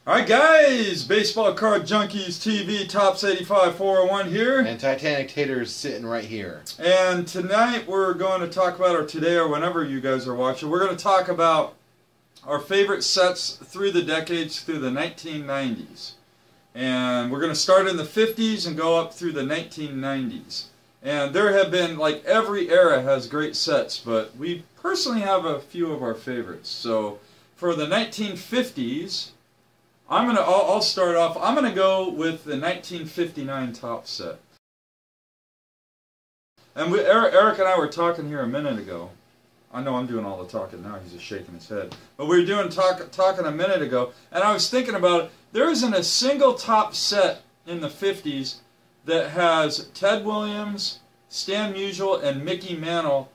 Alright guys, Baseball Card Junkies TV, Tops 85 401 here. And Titanic Taters sitting right here. And tonight we're going to talk about, or today or whenever you guys are watching, we're going to talk about our favorite sets through the decades, through the 1990s. And we're going to start in the 50s and go up through the 1990s. And there have been, like every era has great sets, but we personally have a few of our favorites. So for the 1950s, I'll start off. I'm going to go with the 1959 top set. And Eric and I were talking here a minute ago. I know I'm doing all the talking now. He's just shaking his head. But we were doing talking a minute ago, and I was thinking about it. There isn't a single top set in the 50s that has Ted Williams, Stan Musial, and Mickey Mantle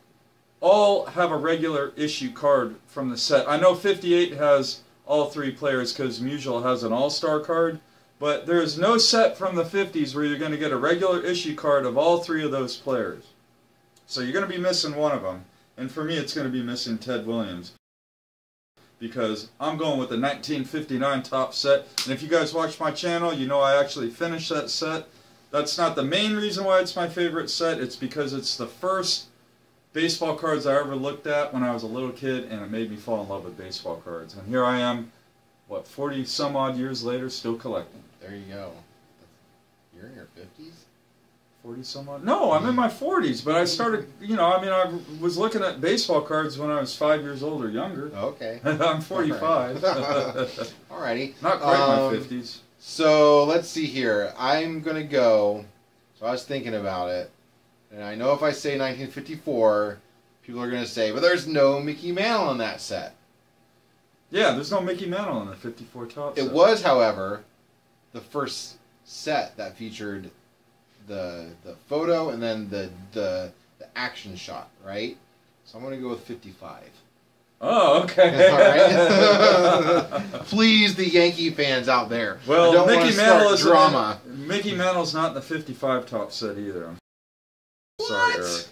all have a regular issue card from the set. I know 58 has all three players because Musial has an all-star card, but there is no set from the 50s where you're going to get a regular issue card of all three of those players. So you're going to be missing one of them, and for me it's going to be missing Ted Williams, because I'm going with the 1959 top set. And if you guys watch my channel, you know I actually finished that set. That's not the main reason why it's my favorite set. It's because it's the first baseball cards I ever looked at when I was a little kid, and it made me fall in love with baseball cards. And here I am, what, 40 some odd years later, still collecting. There you go. You're in your 50s? 40 some odd? No, I'm in my 40s, but I started, you know, I mean, I was looking at baseball cards when I was 5 years old or younger. Okay. I'm 45. Alrighty. Not quite my 50s. So, let's see here. I'm going to go, so I was thinking about it. And I know if I say 1954, people are going to say, but there's no Mickey Mantle in that set. Yeah, there's no Mickey Mantle in the 54 top set. It was, however, the first set that featured the photo and then the action shot, right? So I'm going to go with 55. Oh, okay. All right. Please, the Yankee fans out there. Well, I don't Mickey Mantle is drama. Mickey Mantle's not in the 55 top set either. What? Sorry, Eric.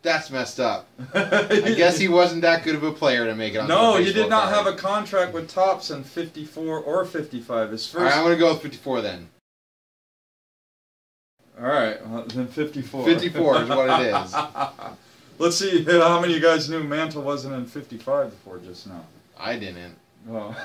That's messed up. I guess he wasn't that good of a player to make it on the No, he did not card. have a contract with Topps in 54 or 55. His first... Alright, I'm going to go with 54 then. Alright, well, then 54. 54 is what it is. Let's see how many of you guys knew Mantle wasn't in 55 before just now. I didn't. Well.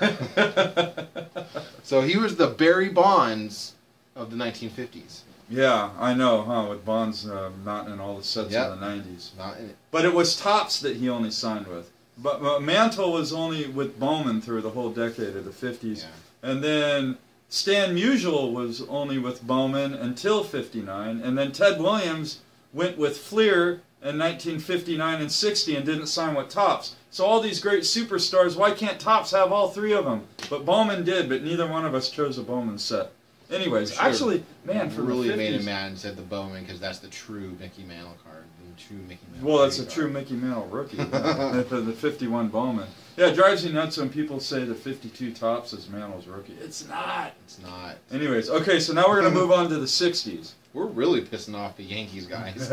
So he was the Barry Bonds of the 1950s. Yeah, I know, huh? With Bonds not in all the sets of the 90s. Not in it. But it was Topps that he only signed with. But Mantle was only with Bowman through the whole decade of the 50s. Yeah. And then Stan Musial was only with Bowman until 59. And then Ted Williams went with Fleer in 1959 and 60 and didn't sign with Topps. So all these great superstars, why can't Topps have all three of them? But Bowman did, but neither one of us chose a Bowman set. Anyways, actually, man, for really the 50s, made him mad and said the Bowman because that's the true Mickey Mantle card. The true Mickey Mantle. Well, that's a true Mickey Mantle rookie. Yeah. The 51 Bowman. Yeah, it drives you nuts when people say the 52 Topps is Mantle's rookie. It's not. It's not. Anyways, okay, so now we're going to move on to the 60s. We're really pissing off the Yankees, guys.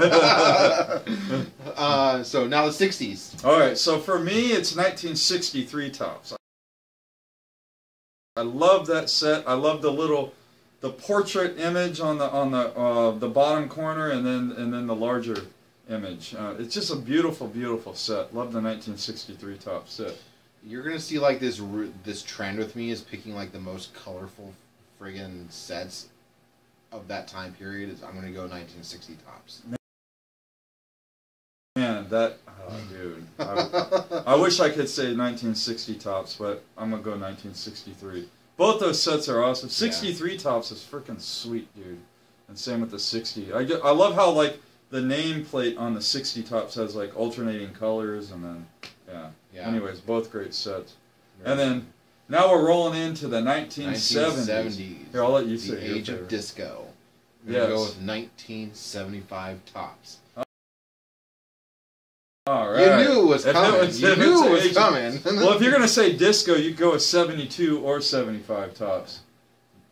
So now the 60s. All right, so for me, it's 1963 Topps. I love that set. I love the portrait image on the bottom corner, and then the larger image. It's just a beautiful, beautiful set. Love the 1963 top set. You're gonna see like this trend with me is picking like the most colorful friggin' sets of that time period. I'm gonna go 1960 Topps. Man, that dude. I wish I could say 1960 Topps, but I'm gonna go 1963. Both those sets are awesome. 63 Topps is freaking sweet, dude. And same with the 60. I love how like the nameplate on the 60 Topps has like alternating colors, and then yeah. Anyways, both great sets. Right. And then now we're rolling into the 1970s. Here, I'll let you say the age of disco. We're gonna go with 1975 Topps. All right. You knew it was coming. You knew it was coming. Well, if you're going to say disco, you could go with 72 or 75 Topps.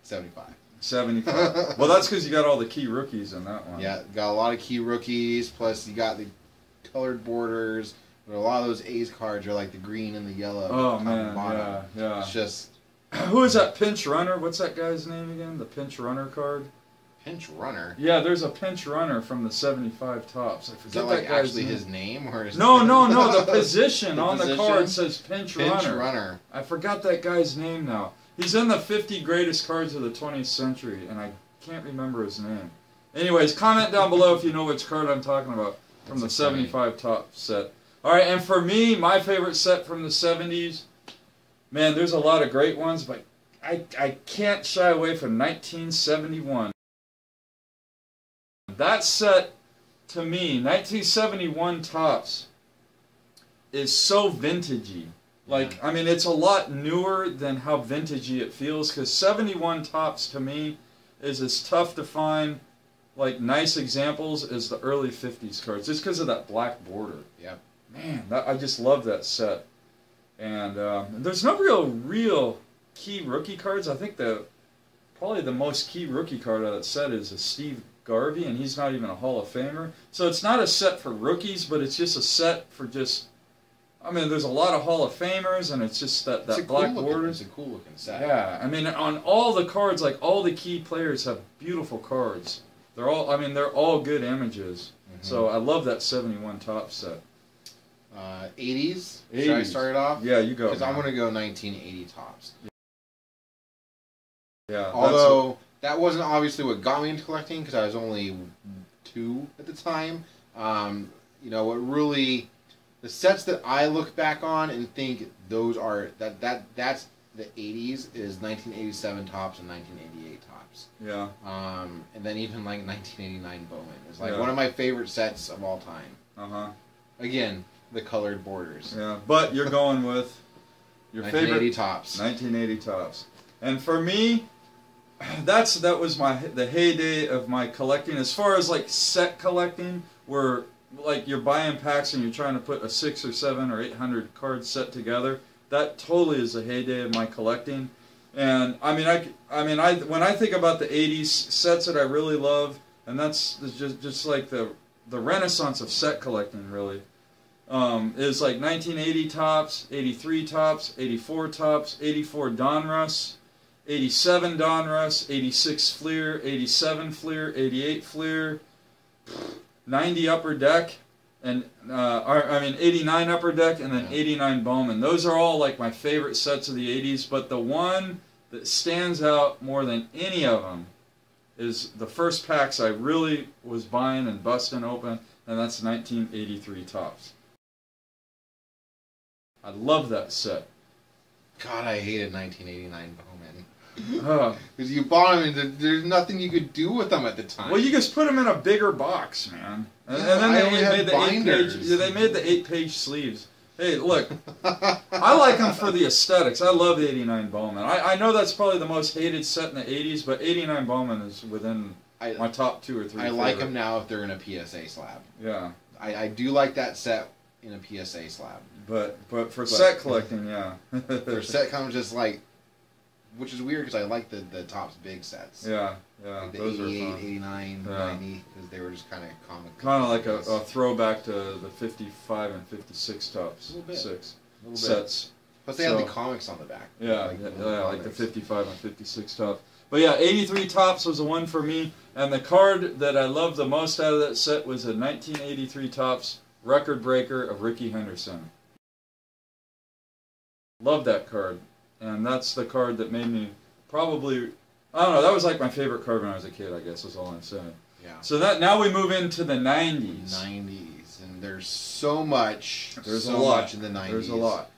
75. 75. Well, that's because you got all the key rookies in that one. Yeah, got a lot of key rookies, plus you got the colored borders. But a lot of those A's cards are like the green and the yellow. Oh, man, yeah. It's just Who is that pinch runner? What's that guy's name again? The pinch runner card? Pinch runner? Yeah, there's a pinch runner from the 75 tops. I forget is that like guy's actually name. His name? Or his No. The position on position? the card says pinch runner. Runner. I forgot that guy's name now. He's in the 50 greatest cards of the 20th century, and I can't remember his name. Anyways, comment down below if you know which card I'm talking about from the 75 top set. Alright, and for me, my favorite set from the 70s, man, there's a lot of great ones, but I can't shy away from 1971. That set, to me, 1971 tops, is so vintagey. Like, I mean, it's a lot newer than how vintagey it feels, because 71 tops, to me, is as tough to find, like, nice examples as the early 50s cards, just because of that black border. Yep. Man, I just love that set. And there's no real key rookie cards. I think probably the most key rookie card out of that set is a Steve Garvey, and he's not even a Hall of Famer. So it's not a set for rookies, but it's just a set for just... I mean, there's a lot of Hall of Famers, and it's just that black border. It's a cool looking set. Yeah, I mean, on all the cards, like all the key players have beautiful cards. They're all, I mean, they're all good images. So I love that 71 top set. 80s? Should I start it off? Yeah, you go. Because I'm going to go 1980 tops. Yeah. Although that wasn't obviously what got me into collecting, because I was only 2 at the time. You know, what really, the sets that I look back on and think those are that's the 80s is 1987 tops and 1988 tops. Yeah. And then even like 1989 Bowman is like one of my favorite sets of all time. Again, the colored borders. Yeah, but you're going with your 1980 favorite tops. 1980 tops. And for me, that was the heyday of my collecting. As far as like set collecting, where like you're buying packs and you're trying to put a 600 or 700 or 800 card set together, that totally is the heyday of my collecting. And I mean, when I think about the 80s sets that I really love, and that's just like the renaissance of set collecting, really, is like 1980 tops, 83 tops, 84 tops, 84 Donruss, 87 Donruss, 86 Fleer, 87 Fleer, 88 Fleer, 90 Upper Deck, and 89 Upper Deck, and then 89 Bowman. Those are all like my favorite sets of the 80s, but the one that stands out more than any of them is the first packs I really was buying and busting open, and that's 1983 tops. I love that set. God, I hated 1989 Bowman. Because you bought them and there's nothing you could do with them at the time. Well, you just put them in a bigger box, man. And then they made the 8-page sleeves. Hey, look, I like them for the aesthetics. I love the 89 Bowman. I know that's probably the most hated set in the 80s, but 89 Bowman is within my top 2 or 3. I like them now if they're in a PSA slab. Yeah. I do like that set in a PSA slab. But for set collecting, yeah. For set comes just like, which is weird because I like the Topps big sets. Yeah, yeah. Like the those 88, are fun. 89, 90, because they were just kind of comic. Kind of like a throwback to the 55 and 56 Topps. A little bit. Sets. Plus they had the comics on the back. Yeah, like the 55 and 56 Topps. But yeah, 83 Topps was the one for me. And the card that I loved the most out of that set was a 1983 Topps record breaker of Rickey Henderson. Love that card. And that's the card that made me probably, I don't know, that was like my favorite card when I was a kid, I guess is all I'm saying. Yeah. So now we move into the 90s. 90s. And there's so much. There's a lot in the 90s. There's a lot.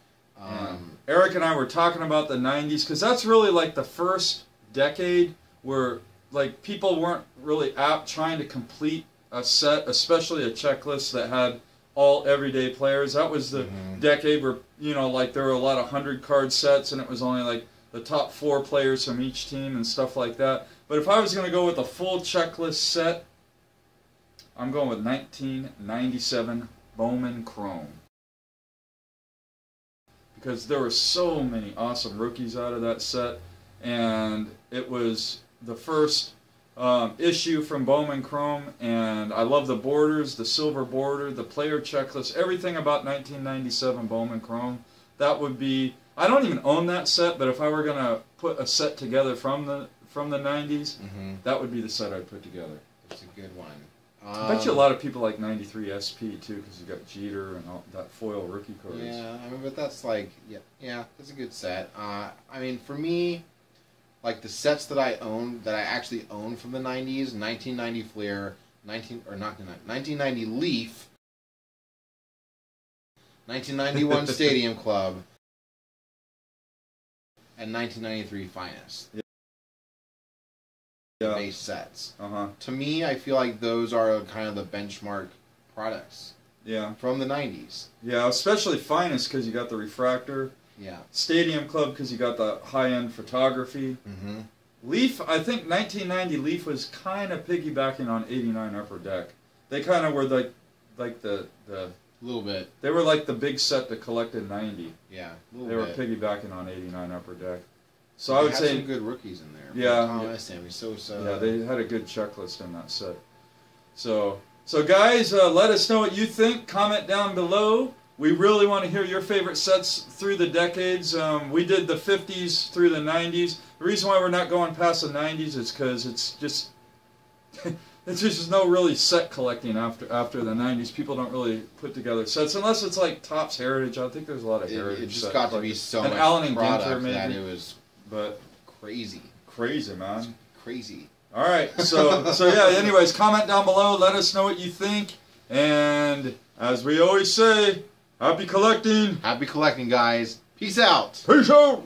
Eric and I were talking about the 90s because that's really like the first decade where like people weren't really out trying to complete a set, especially a checklist that had all everyday players. That was the decade where, you know, like there were a lot of 100-card sets and it was only like the top 4 players from each team and stuff like that. But if I was going to go with a full checklist set, I'm going with 1997 Bowman Chrome. Because there were so many awesome rookies out of that set, and it was the first issue from Bowman Chrome, and I love the borders, the silver border, the player checklist, everything about 1997 Bowman Chrome. That would be I don't even own that set, but if I were gonna put a set together from the 90s, that would be the set I'd put together. It's a good one. I bet you a lot of people like 93 SP too, because you got Jeter and all that foil rookie cards. Yeah, I mean, but that's like, yeah, that's a good set. I mean, for me, like the sets that I actually own from the 90s, 1990 Flair, 1990 Leaf, 1991 Stadium Club, and 1993 Finest. Yeah. Base sets. To me, I feel like those are kind of the benchmark products. Yeah. From the 90s. Yeah, especially Finest because you got the refractor. Yeah. Stadium Club because you got the high-end photography. Leaf, I think 1990 Leaf was kind of piggybacking on 89 Upper Deck. They kind of were like the little bit. They were like the big set to collect in 90. Yeah, they were piggybacking on 89 Upper Deck. So I would say some good rookies in there. Yeah, Thomas, Sammy Sosa. Yeah, they had a good checklist in that set. So guys, let us know what you think. Comment down below. We really want to hear your favorite sets through the decades. We did the 50s through the 90s. The reason why we're not going past the 90s is because it's just it's just no really set collecting after the 90s. People don't really put together sets unless it's like Topps Heritage. I think there's a lot of Heritage. It just got to be so much Allen and product Ginter, maybe. that it was. But crazy, man, crazy. All right, so yeah. Anyways, comment down below. Let us know what you think. And as we always say, happy collecting. Happy collecting, guys. Peace out. Peace out.